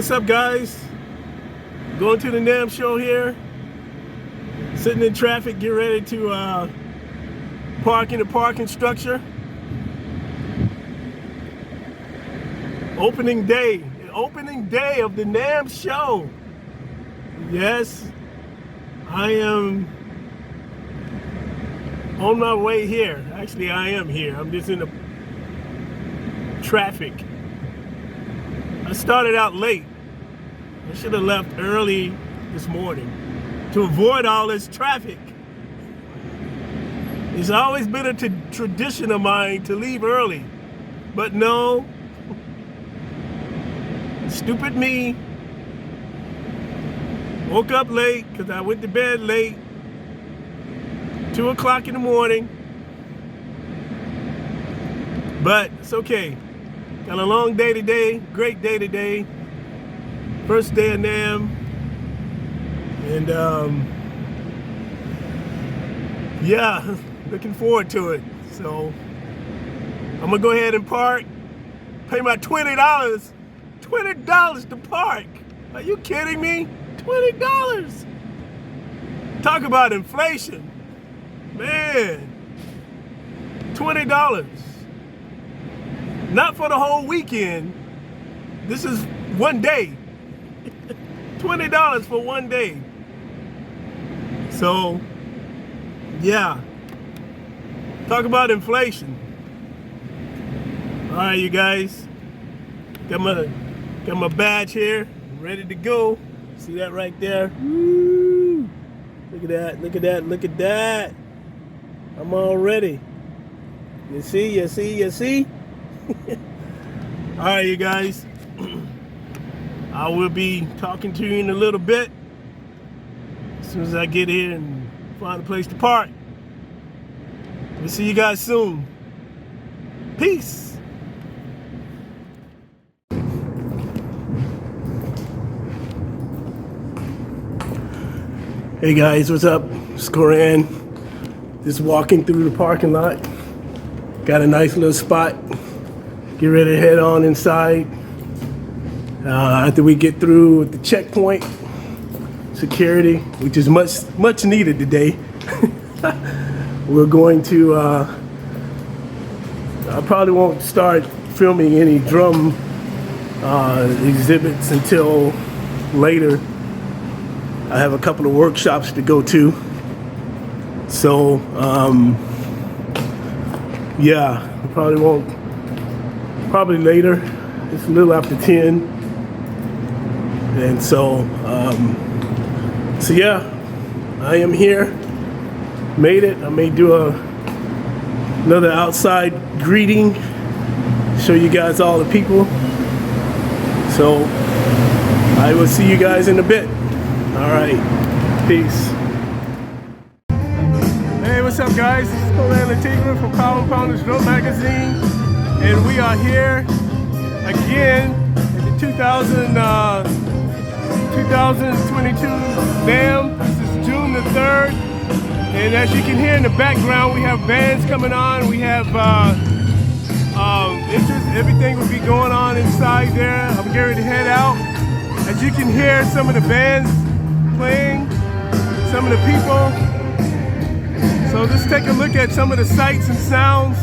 what's up, guys? Going to the NAMM show here. Sitting in traffic, get ready to park in the parking structure. Opening day of the NAMM show. Yes, I am on my way here. Actually, I am here. I'm just in the traffic. I started out late. I should have left early this morning to avoid all this traffic. It's always been a tradition of mine to leave early, but no, stupid me. Woke up late because I went to bed late, 2 o'clock in the morning, but it's okay. Got a long day today, great day today. First day of NAMM, and yeah, looking forward to it. So I'm gonna go ahead and park, pay my $20 to park. Are you kidding me? $20. Talk about inflation, man. $20. Not for the whole weekend. This is one day. $20 for one day. So, yeah. Talk about inflation. All right, you guys. Got my badge here, ready to go. See that right there? Woo! Look at that! Look at that! Look at that! I'm all ready. You see? You see? You see? All right, you guys. I will be talking to you in a little bit as soon as I get here and find a place to park. We'll see you guys soon. Peace. Hey guys, what's up? It's Corran. Just walking through the parking lot. Got a nice little spot. Get ready to head on inside. After we get through with the checkpoint security, which is much needed today, we're going to, I probably won't start filming any drum exhibits until later. I have a couple of workshops to go to. So, yeah, probably later. It's a little after 10. And so yeah, I am here, made it. I may do another outside greeting, show you guys all the people. So I will see you guys in a bit. All right, peace. Hey, what's up, guys? This is Corran from Column Pounders Drum Magazine, and we are here again in the 2022 NAMM. This is June the 3rd, and as you can hear in the background, we have bands coming on. We have everything will be going on inside there. I'm getting ready to head out. As you can hear, some of the bands playing, some of the people. So let's take a look at some of the sights and sounds.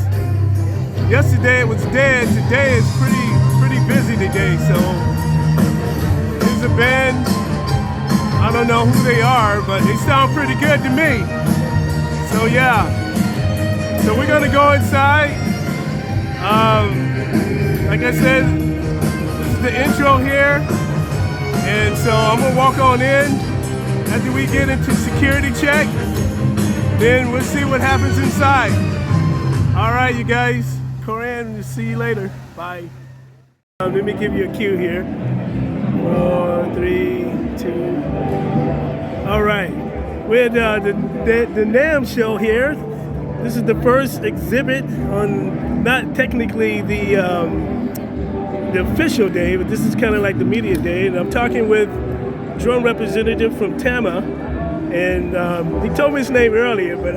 Yesterday it was dead. Today is pretty busy today. So here's a band. I don't know who they are, but they sound pretty good to me. So yeah. So we're gonna go inside. Like I said, this is the intro here. And so I'm gonna walk on in. After we get into security check, then we'll see what happens inside. All right, you guys. Corran, we'll see you later. Bye. Let me give you a cue here. 4, 3, 2. All right. We're at the NAMM show here. This is the first exhibit on, not technically the official day, but this is kind of like the media day. And I'm talking with drum representative from Tama, and he told me his name earlier, but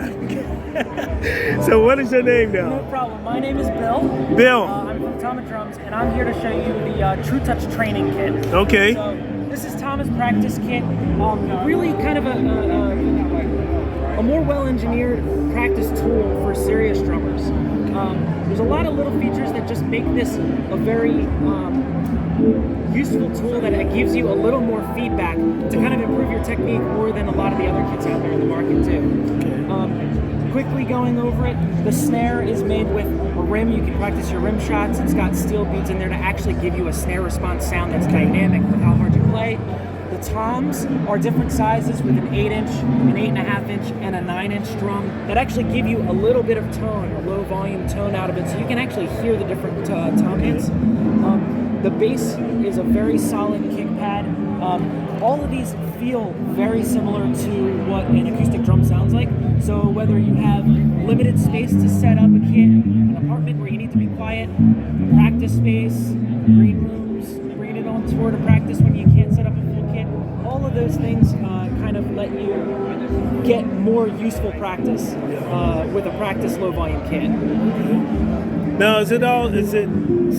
So what is your name now? No problem. My name is Bill. Bill. I'm from Tama Drums, and I'm here to show you the True Touch training kit. Okay. So this is Tama's practice kit. Really kind of a more well-engineered practice tool for serious drummers. There's a lot of little features that just make this a very useful tool that gives you a little more feedback to kind of improve your technique more than a lot of the other kits out there in the market too. Quickly going over it, the snare is made with a rim. You can practice your rim shots. It's got steel beads in there to actually give you a snare response sound that's dynamic with how hard you play. The toms are different sizes with an 8-inch, an 8.5-inch, and a 9-inch drum that actually give you a little bit of tone, a low volume tone out of it, so you can actually hear the different tom hits. The bass is a very solid kick pad. All of these feel very similar to what an acoustic drum sounds like. So whether you have limited space to set up a kit, an apartment where you need to be quiet, practice space, green rooms, bringing it on tour to practice when you can't set up a full kit, all of those things kind of let you get more useful practice with a practice low volume kit. Now, is it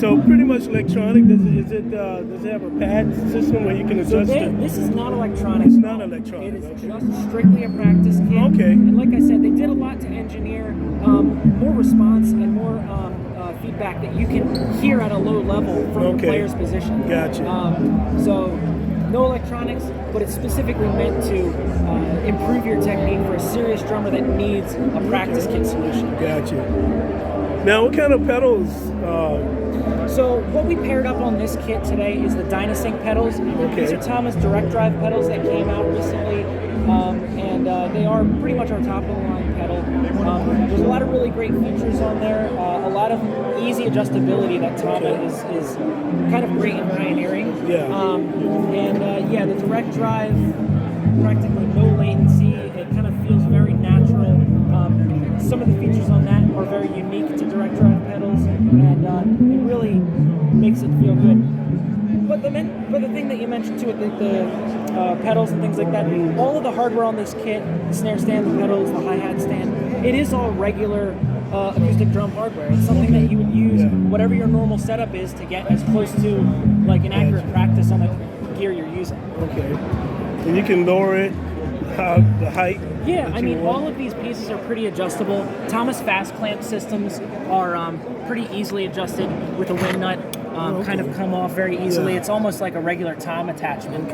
so pretty much electronic? Does it have a pad system where you can adjust it? This is not electronic. It's not electronic. It is just strictly a practice kit. Okay. And like I said, they did a lot to engineer more response and more feedback that you can hear at a low level from the player's position. Gotcha. So no electronics, but it's specifically meant to improve your technique for a serious drummer that needs a practice kit solution. Gotcha. Now, what kind of pedals? So what we paired up on this kit today is the Dynasync pedals. These are Tama's direct drive pedals that came out recently, and they are pretty much our top of the line pedal. There's a lot of really great features on there, a lot of easy adjustability that Tama is kind of great in pioneering. Yeah, the direct drive, practically no latency. It kind of feels very natural. Some of the features on that are very unique to direct drive pedals, and it really makes it feel good. But the thing that you mentioned too with the pedals and things like that, all of the hardware on this kit, the snare stand, the pedals, the hi-hat stand, it is all regular acoustic drum hardware. It's something that you would use whatever your normal setup is to get as close to like an accurate practice on the gear you're using. Okay. And you can lower it, the height. Yeah, I mean, all of these pieces are pretty adjustable. Tama's fast clamp systems are pretty easily adjusted with a wind nut. Kind of come off very easily. It's almost like a regular tom attachment.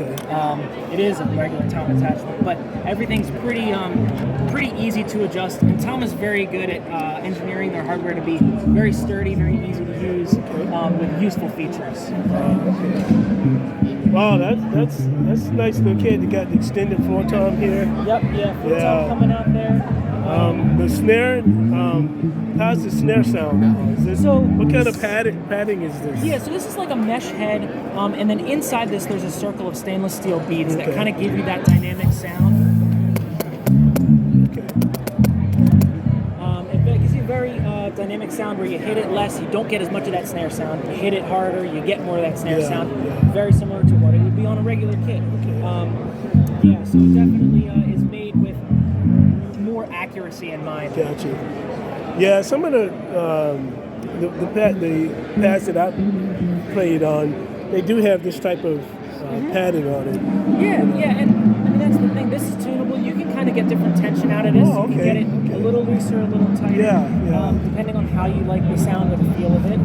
It is a regular tom attachment, but everything's pretty easy to adjust. And Tama's very good at engineering their hardware to be very sturdy, very easy to use, with useful features. Wow, that's a nice little kit. You got the extended floor tom here. Yep, floor tom coming out there. The snare, how's the snare sound? What kind of padding is this? Yeah, so this is like a mesh head, and then inside this there's a circle of stainless steel beads that kind of give you that dynamic sound. It gives you a very dynamic sound where you hit it less, you don't get as much of that snare sound. You hit it harder, you get more of that snare sound. Very similar to what it would be on a regular kit. So it definitely is made with more accuracy in mind. Gotcha. Yeah, some of the pads that I played on, they do have this type of padding on it. Yeah, and I mean that's the thing. This is tunable. You can kind of get different tension out of this. You can get it a little looser, a little tighter, depending on how you like the sound or the feel of it.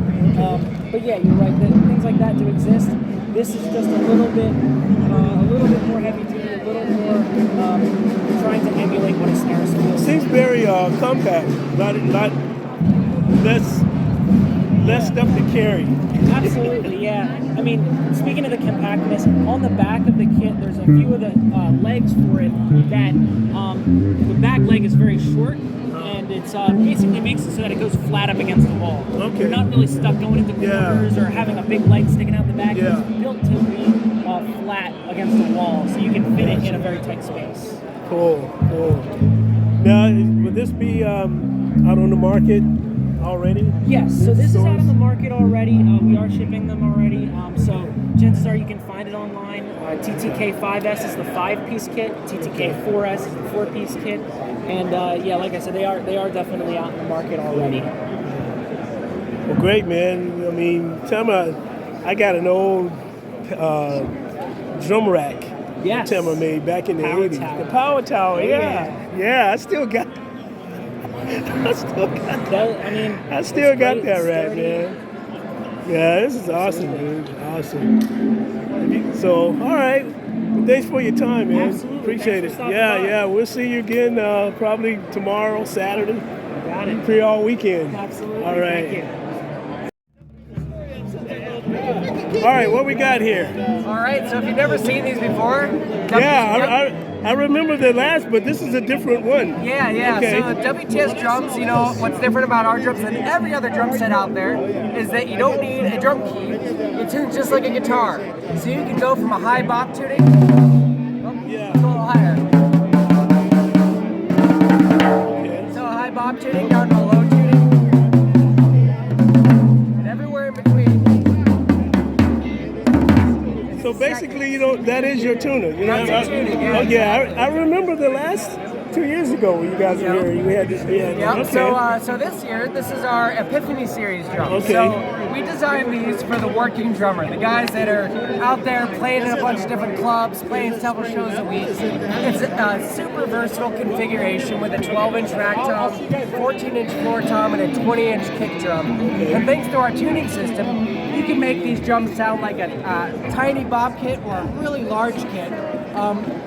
But yeah, you're right. Things like that do exist. This is just a little bit more heavy duty, a little more trying to emulate what a snare feels like. Seems very compact, lot less stuff to carry. Absolutely, yeah. I mean, speaking of the compactness, on the back of the kit, there's a few of the legs for it that the back leg is very short, and it's basically makes it so that it goes flat up against the wall. You're not really stuck going into corners or having a big leg sticking out the back. It's built to be flat against the wall, so you can fit it in a very tight space. Cool. Now, would this be out on the market already? Yes, so this is out on the market already. We are shipping them already, so chances are you can find find it online. TTK5S is the 5-piece kit. TTK4S is the 4-piece kit. And yeah, like I said, they are definitely out in the market already. Well, great, man. I mean, Tama, I got an old drum rack. Yes. Tama made back in the Power 80s. tower. The power tower, Yeah. yeah. I still got. I still got that. I mean, I still got great, that rack, sturdy. man. Yeah, this is awesome, dude. Awesome. So, all right. Well, thanks for your time, man. Absolutely. Appreciate Thanks it. for stopping Yeah, by. yeah. We'll see you again probably tomorrow, Saturday. Got it. Pre all weekend. Absolutely. All right. Thank you. All right, what we got here? All right, so if you've never seen these before, Yeah, I remember the last, but this is a different one. yeah. Okay. So WTS drums, you know, what's different about our drums than every other drum set out there is that you don't need a drum key. It tunes just like a guitar. So you can go from a high bop tuning to Yeah. a little higher. Okay. So a high bop tuning down to a low tuning. And everywhere in between. So basically, you know, that is your tuner. You know, That's your tuning, yeah. Oh, yeah. I remember the last 2 years ago when you guys were here. You had this. Yeah. Yep. Okay. So this year, this is our Epiphany Series drum. Okay. So we designed these for the working drummer, the guys that are out there playing in a bunch of different clubs, playing several shows a week. It's a super versatile configuration with a 12-inch rack tom, 14-inch floor tom, and a 20-inch kick drum. And thanks to our tuning system, you can make these drums sound like a tiny bop kit or a really large kit.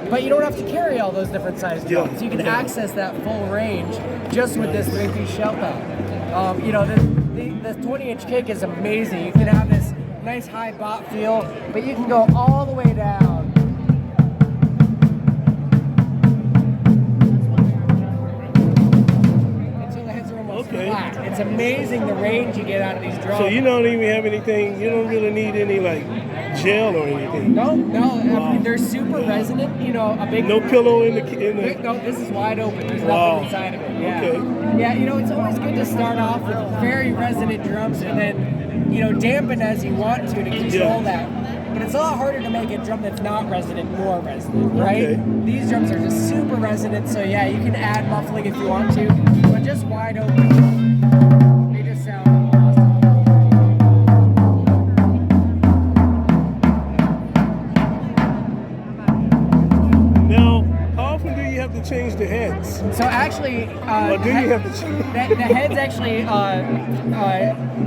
But you don't have to carry all those different sized drums. Yeah. You can access that full range just with this 3-piece shell pad. You know, this 20-inch kick is amazing. You can have this nice high bop feel, but you can go all the way down. Until the heads are almost flat. It's amazing the range you get out of these drums. So you don't even have anything. You don't really need any like gel or anything. No, I mean, they're super resonant. You know, a big No pillow in the. No, this is wide open. There's Wow. nothing inside of it. Yeah. Okay. Yeah, you know, it's always good to start off with very resonant drums and then, you know, dampen as you want to control that. But it's a lot harder to make a drum that's not resonant more resonant, right? Okay. These drums are just super resonant, so yeah, you can add muffling if you want to, but just wide open. They just sound awesome. Now, how often do you have to change the heads? So actually, Or do you have to change? the heads actually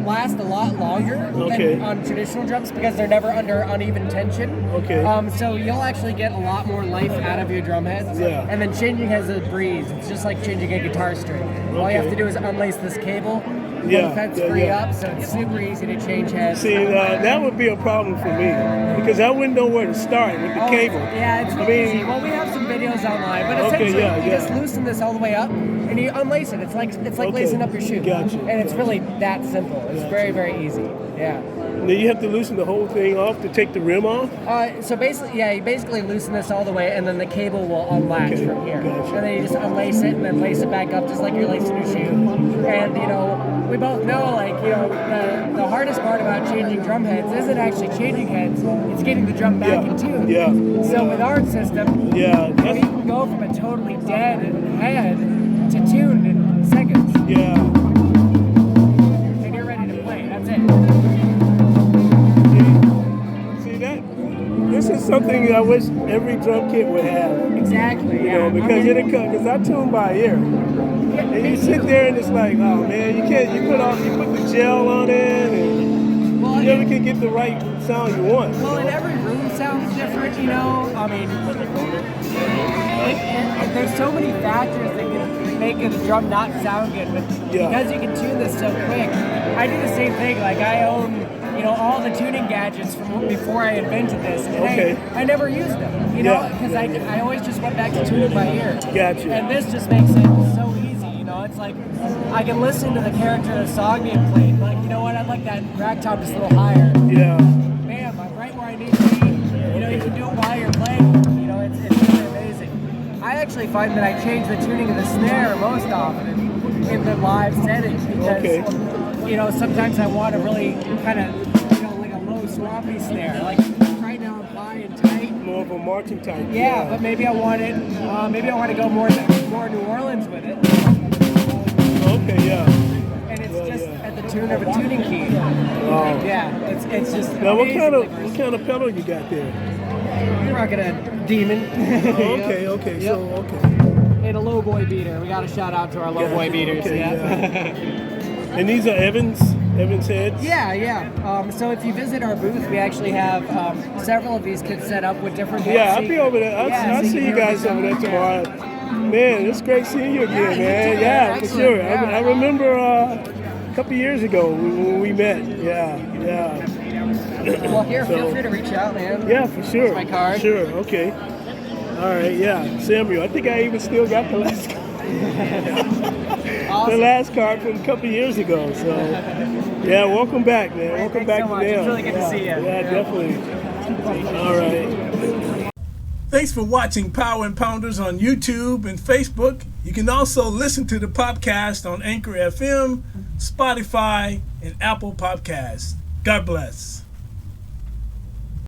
last a lot longer than on traditional drums because they're never under uneven tension. Okay. So you'll actually get a lot more life out of your drum heads. Yeah. And then changing has a breeze. It's just like changing a guitar string. All you have to do is unlace this cable. Pull the fence free up, so it's super easy to change heads. See, that would be a problem for me because I wouldn't know where to start with the cable. Yeah, it's really easy. Well, we have some videos online, but essentially you just loosen this all the way up and you unlace it. It's like lacing up your shoe. Gotcha. And it's really that simple. It's very, very easy. Yeah. Then you have to loosen the whole thing off to take the rim off? So basically, yeah, you basically loosen this all the way, and then the cable will unlatch from here. Gotcha. And then you just unlace it, and then lace it back up, just like you're lacing your shoe. And you know, we both know, like, you know, the hardest part about changing drum heads isn't actually changing heads; it's getting the drum back in tune. Yeah. So with our system, we can go from a totally dead head to tuned in seconds. Yeah. And you're ready to play. That's it. See that? This is something that I wish every drum kit would have. Exactly. You know, because because I tune by ear. And you sit there and it's like, oh man, you can't. You put the gel on it, and you never can get the right sound you want. Well, and every room sounds different, you know. I mean, there's so many factors that can make a drum not sound good, but because you can tune this so quick, I do the same thing. Like I own, you know, all the tuning gadgets from before I invented this, and I never used them, you know, because I always just went back to tuning by ear. Gotcha. And this just makes it so easy. It's like I can listen to the character of the song being played. Like, you know what? I'd like that rack top just a little higher. Yeah. Bam! I'm right where I need to be. You know, you can do it while you're playing. You know, it's really amazing. I actually find that I change the tuning of the snare most often in the live settings because you know sometimes I want to really kind of like a low swampy snare. Like right now I'm more of a marching type. Yeah, but maybe I want it. Maybe I want to go more New Orleans with it. Okay, yeah. And it's just at the tune of a tuning key. Wow. Yeah, it's just. Now, what amazingly kind of pedal you got there? You're rocking a Demon. Okay, Yep. okay, Yep. so okay. And a low boy beater. We got to shout out to our low boy beaters. Okay, yeah. And these are Evans heads? Yeah. So if you visit our booth, we actually have several of these kits set up with different. Yeah, I'll be over there. I'll see you guys over there tomorrow. Man, it's great seeing you again, man. Yeah, for sure. Yeah. I remember a couple years ago when we met. Yeah. Well, here, feel free to reach out, man. Yeah, for sure. Here's my card. Sure, okay. All right, yeah. Samuel, I think I even still got the last card. Awesome. The last card from a couple years ago. So, yeah, welcome back, man. Welcome Thanks back so to much. NAMM. It's really good to see you. Yeah, definitely. All right. Thanks for watching Power and Pounders on YouTube and Facebook. You can also listen to the podcast on Anchor FM, Spotify, and Apple Podcasts. God bless.